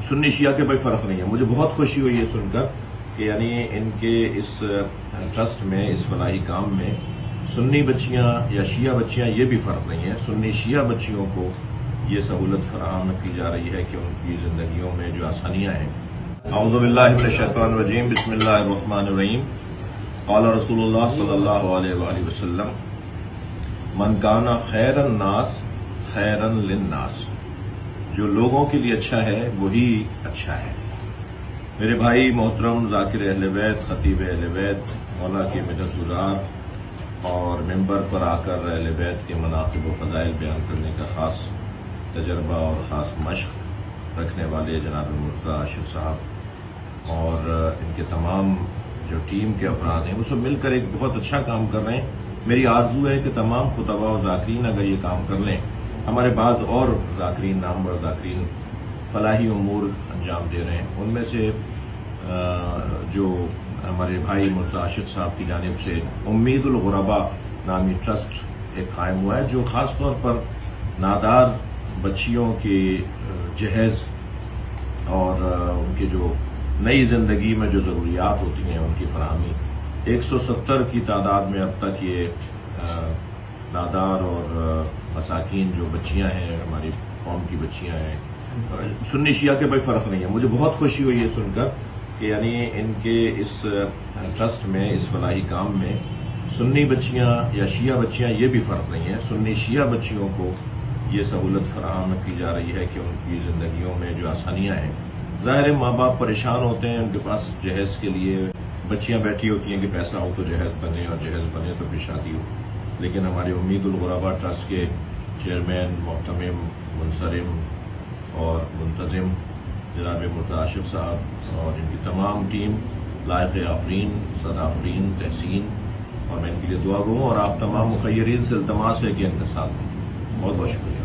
سنی شیعہ کے کوئی فرق نہیں ہے. مجھے بہت خوشی ہوئی ہے سن کر کہ یعنی ان کے اس ٹرسٹ میں، اس فلاحی کام میں سنی بچیاں یا شیعہ بچیاں یہ بھی فرق نہیں ہے. سنی شیعہ بچیوں کو یہ سہولت فراہم کی جا رہی ہے کہ ان کی زندگیوں میں جو آسانیاں ہیں. اعوذ باللہ من الشیطان الرجیم، بسم اللہ الرحمن الرحیم. قال رسول اللہ صلی اللہ علیہ وآلہ وسلم: من کان خیر الناس خیرا للناس. جو لوگوں کے لیے اچھا ہے وہی اچھا ہے. میرے بھائی محترم ذاکر اہل بیت، خطیب اہل بیت، مولا کے مدد گزار اور ممبر پر آ کر اہل بیت کے مناقب و فضائل بیان کرنے کا خاص تجربہ اور خاص مشق رکھنے والے جناب مرتضیٰ عاشق صاحب اور ان کے تمام جو ٹیم کے افراد ہیں وہ سب مل کر ایک بہت اچھا کام کر رہے ہیں. میری آرزو ہے کہ تمام خطباء و ذاکرین اگر یہ کام کر لیں، ہمارے بعض اور ذاکرین، نامور ذاکرین فلاحی امور انجام دے رہے ہیں. ان میں سے جو ہمارے بھائی مرتضیٰ عاشق صاحب کی جانب سے امید الغرباء نامی ٹرسٹ ایک قائم ہوا ہے، جو خاص طور پر نادار بچیوں کے جہیز اور ان کے جو نئی زندگی میں جو ضروریات ہوتی ہیں ان کی فراہمی. 170 کی تعداد میں اب تک یہ نادار اور مساکین جو بچیاں ہیں، ہماری قوم کی بچیاں ہیں. سنی شیعہ کے کوئی فرق نہیں ہے. مجھے بہت خوشی ہوئی ہے سن کر کہ یعنی ان کے اس ٹرسٹ میں، اس فلاحی کام میں سنی بچیاں یا شیعہ بچیاں یہ بھی فرق نہیں ہے. سنی شیعہ بچیوں کو یہ سہولت فراہم کی جا رہی ہے کہ ان کی زندگیوں میں جو آسانیاں ہیں. ظاہر ہے ماں باپ پریشان ہوتے ہیں، ان کے پاس جہیز کے لیے بچیاں بیٹھی ہوتی ہیں کہ پیسہ ہو تو جہیز بنے اور جہیز بنے تو پھر شادی ہو. لیکن ہمارے امید الغرباء ٹرسٹ کے چیئرمین، محتمم، منصرم اور منتظم جناب مرتضیٰ عاشق صاحب اور ان کی تمام ٹیم لائق آفرین، صد آفرین، تحسین، اور میں ان کے لیے دعا گو ہوں. اور آپ تمام مخیرین سے التماس ہے کہ ان کے ساتھ ہیں. بہت بہت شکریہ.